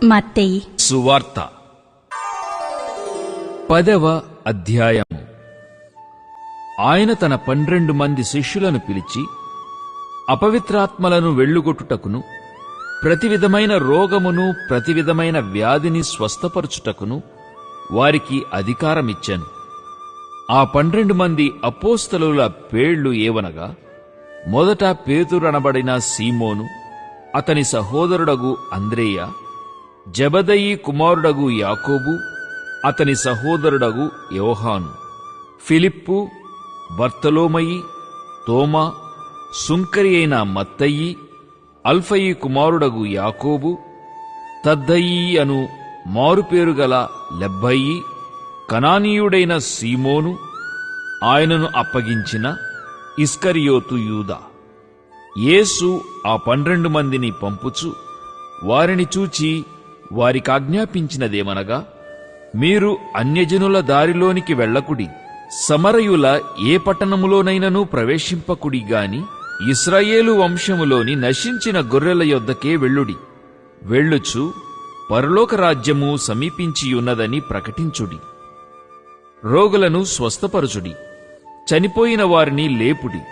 మత్తయి సువార్త 10వ అధ్యాయము. ఆయన తన 12 మంది శిష్యులను పిలిచి, అపవిత్రాత్మలను వెళ్ళుగొట్టుటకును, ప్రతి విధమైన రోగమును, ప్రతి విధమైన వ్యాధిని స్వస్థపరచుటకును వారికి అధికారమిచ్చాను. ఆ 12 మంది అపోస్తలుల పేళ్లు ఏవనగా, మొదట పేతురనబడిన సీమోను, అతని సహోదరుడగు అంద్రేయ, జెబెదయి కుమారుడగు యాకోబు, అతని సహోదరుడగు యోహాను, ఫిలిప్పు, బర్తలోమయి, తోమా, సుంకరి అయిన మత్తయి, అల్ఫయి కుమారుడగు యాకోబు, తద్దయి అను మారుపేరుగల లెబ్బయి, కనానీయుడైన సీమోను, ఆయనను అప్పగించిన ఇస్కరియోతు యూదా. యేసు ఆ 12 మందిని పంపుచు వారిని చూచి వారికాజ్ఞాపించినదేమనగా, మీరు అన్యజనుల దారిలోనికి వెళ్ళకుడి, సమరయుల ఏ పట్టణములోనైనను ప్రవేశింపకుడి గాని ఇశ్రాయేలు వంశములోని నశించిన గొర్రెల యొద్దకే వెళ్ళుడి. వెళ్ళుచు పరలోక రాజ్యము సమీపించియున్నదని ప్రకటించుడి. రోగులను స్వస్థపరచుడి, చనిపోయిన వారిని లేపుడి,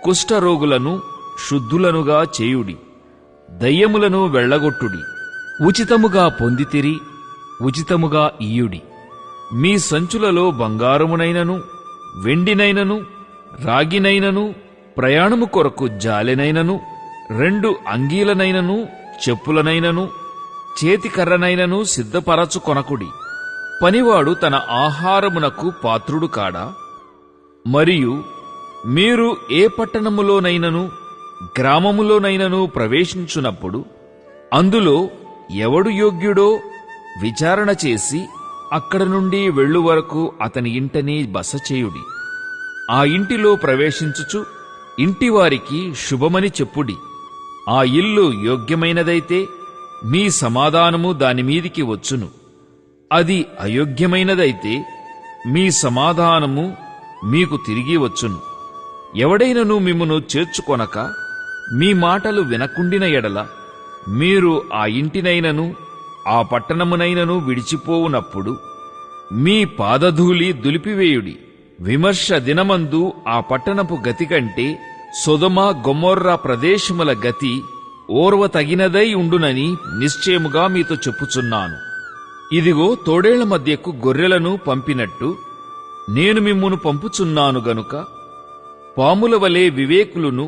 కుష్ఠరోగులను శుద్ధులనుగా చేయుడి, దయ్యములను వెళ్ళగొట్టుడి. ఉచితముగా పొందితిరి, ఉచితముగా ఇయ్యుడి. మీ సంచులలో బంగారమునైనను, వెండినైనను, రాగినైనను, ప్రయాణము కొరకు జాలెనైనను, 2 అంగీలనైనను, చెప్పులనైనను, చేతికర్రనైనను సిద్ధపరచుకొనకుడి. పనివాడు తన ఆహారమునకు పాత్రుడు కాడా? మరియు మీరు ఏ పట్టణములోనైనను, గ్రామములోనైనను ప్రవేశించున్నప్పుడు అందులో ఎవడు యోగ్యుడో విచారణ చేసి అక్కడ నుండి వెళ్ళు వరకు అతని ఇంటనే బస చేయుడి. ఆ ఇంటిలో ప్రవేశించుచు ఇంటివారికి శుభమని చెప్పుడి. ఆ ఇల్లు యోగ్యమైనదైతే మీ సమాధానము దానిమీదికి వచ్చును. అది అయోగ్యమైనదైతే మీ సమాధానము మీకు తిరిగి వచ్చును. ఎవడైనను మిమ్మును చేర్చుకొనక మీ మాటలు వినకుండిన ఎడల మీరు ఆ ఇంటినైనను ఆ పట్టణమునైనను విడిచిపోవునప్పుడు మీ పాదధూళి దులిపివేయుడి. విమర్శ దినమందు ఆ పట్టణపు గతి కంటే సొదొమ గొమొర్రా ప్రదేశముల గతి ఓర్వతగినదై ఉండునని నిశ్చయముగా మీతో చెప్పుచున్నాను. ఇదిగో, తోడేళ్ల మధ్యకు గొర్రెలను పంపినట్టు నేను మిమ్మును పంపుచున్నాను గనుక పాముల వలె వివేకులును,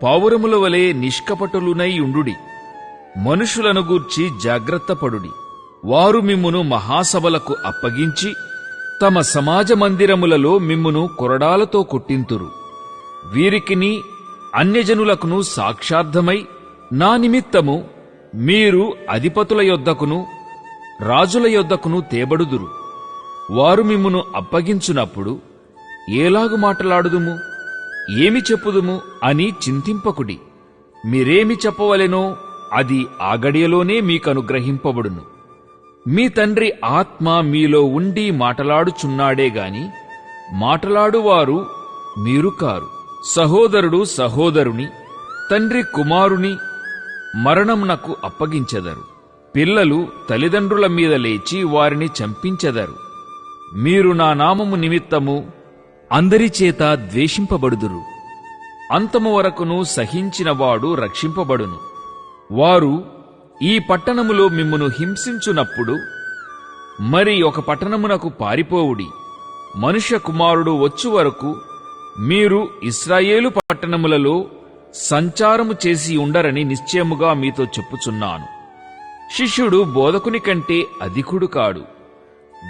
పావురముల వలె నిష్కపటులునై ఉండుడి. మనుషులను గూర్చి జాగ్రత్తపడుడి. వారు మిమ్మును మహాసభలకు అప్పగించి తమ సమాజ మందిరములలో మిమ్మును కొరడాలతో కొట్టింతురు. వీరికిని అన్యజనులకును సాక్షార్థమై నా నిమిత్తము మీరు అధిపతుల యొద్దకును రాజుల యొద్దకును తేబడుదురు. వారు మిమ్మును అప్పగించునప్పుడు ఏలాగు మాటలాడుదుము, ఏమి చెప్పుదుము అని చింతింపకుడి. మీరేమి చెప్పవలెనో అది ఆ గడియలోనే మీకనుగ్రహింపబడును. మీ తండ్రి ఆత్మ మీలో ఉండి మాటలాడుచున్నాడే గాని మాటలాడువారు మీరు కారు. సహోదరుడు సహోదరుని, తండ్రి కుమారుని మరణమునకు అప్పగించెదరు. పిల్లలు తల్లిదండ్రుల మీద లేచి వారిని చంపించెదరు. మీరు నా నామము నిమిత్తము అందరిచేత ద్వేషింపబడుదురు. అంతము వరకును సహించినవాడు రక్షింపబడును. వారు ఈ పట్టణములో మిమ్మును హింసించునప్పుడు మరి ఒక పట్టణమునకు పారిపోవుడి. మనుష్య కుమారుడు వచ్చు వరకు మీరు ఇశ్రాయేలు పట్టణములలో సంచారము చేసి ఉండరని నిశ్చయముగా మీతో చెప్పుచున్నాను. శిష్యుడు బోధకుని కంటే అధికుడు కాడు,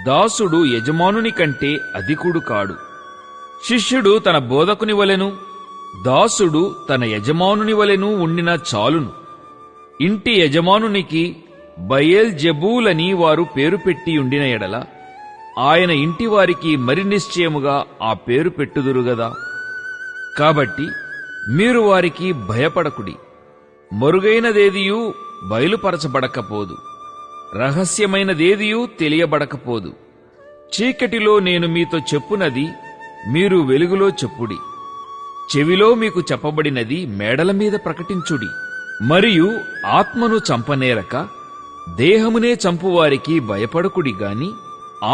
దాసుడు యజమానుని కంటే అధికుడు కాడు. శిష్యుడు తన బోధకుని వలెను, దాసుడు తన యజమానుని వలెను ఉండిన చాలును. ఇంటి యజమానునికి బయల్జెబూలని వారు పేరు పెట్టి ఉండిన ఎడల ఆయన ఇంటివారికి మరి నిశ్చయముగా ఆ పేరు పెట్టుదురుగదా. కాబట్టి మీరు వారికి భయపడకుడి. మరుగైనదేదియూ బయలుపరచబడకపోదు, రహస్యమైనదేదియూ తెలియబడకపోదు. చీకటిలో నేను మీతో చెప్పునది మీరు వెలుగులో చెప్పుడి. చెవిలో మీకు చెప్పబడినది మేడల మీద ప్రకటించుడి. మరియు ఆత్మను చంపనేరక దేహమునే చంపువారికి భయపడకుడి గాని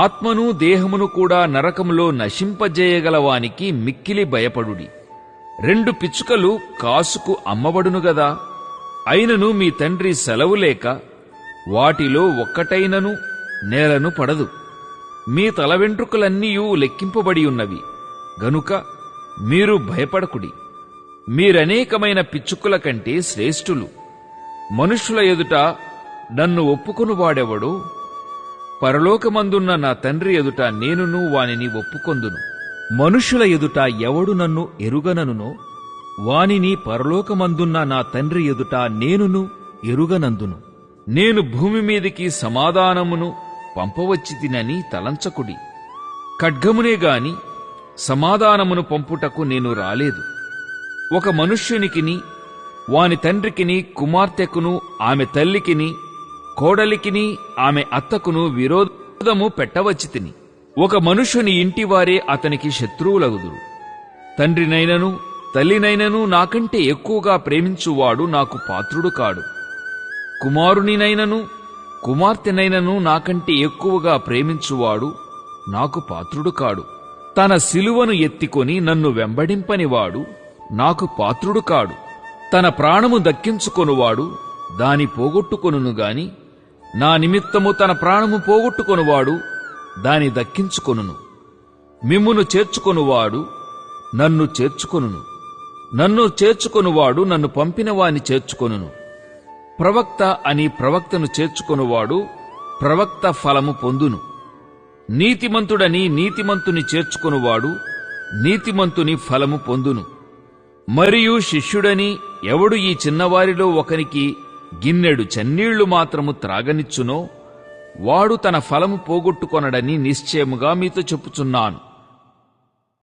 ఆత్మను దేహమును కూడా నరకములో నశింపజేయగలవానికి మిక్కిలి భయపడుడి. 2 పిచ్చుకలు కాసుకు అమ్మబడును గదా, అయినను మీ తండ్రి సెలవు లేక వాటిలో ఒక్కటైనను నేలను పడదు. మీ తల వెంట్రుకలన్నీయూ లెక్కింపబడి ఉన్నవి గనుక మీరు భయపడకుడి. మీరనేకమైన పిచ్చుకల కంటే శ్రేష్ఠులు. మనుష్యుల ఎదుట నన్ను ఒప్పుకొనువాడెవడో పరలోకమందున్న నా తండ్రి ఎదుట నేనును వానిని ఒప్పుకొందును. మనుష్యుల ఎదుట ఎవడు నన్ను ఎరుగననునో వానిని పరలోకమందున్న నా తండ్రి ఎదుట నేనును ఎరుగనందును. నేను భూమి మీదికి సమాధానమును పంపవచ్చితినని తలంచకుడి. ఖడ్గమునే గాని సమాధానమును పంపుటకు నేను రాలేదు. ఒక మనుష్యునికిని వాని తండ్రికిని కుమార్తెకును ఆమె తల్లికిని కోడలికిని ఆమె అత్తకును విరోధము పెట్టవచ్చితిని. ఒక మనుష్యుని ఇంటివారే అతనికి శత్రువులగుదురు. తండ్రినైనను తల్లినైనను నాకంటే ఎక్కువగా ప్రేమించువాడు నాకు పాత్రుడు కాడు. కుమారునినైనను కుమార్తెనైనను నాకంటే ఎక్కువగా ప్రేమించువాడు నాకు పాత్రుడు కాడు. తన సిలువను ఎత్తికొని నన్ను వెంబడింపనివాడు నాకు పాత్రుడు కాడు. తన ప్రాణము దక్కించుకొనువాడు దాని పోగొట్టుకొనును గాని నా నిమిత్తము తన ప్రాణము పోగొట్టుకొనువాడు దాని దక్కించుకొనును. మిమ్మును చేర్చుకొనువాడు నన్ను చేర్చుకొనును, నన్ను చేర్చుకొనువాడు నన్ను పంపిన వాని చేర్చుకొనును. ప్రవక్త అని ప్రవక్తను చేర్చుకొనువాడు ప్రవక్త ఫలము పొందును. నీతిమంతుడని నీతిమంతుని చేర్చుకొనువాడు నీతిమంతుని ఫలము పొందును. మరియు శిష్యుడని ఎవడు ఈ చిన్నవారిలో ఒకనికి గిన్నెడు చన్నీళ్లు మాత్రము త్రాగనిచ్చునో వాడు తన ఫలము పోగొట్టుకొనడని నిశ్చయముగా మీతో చెప్పుచున్నాను.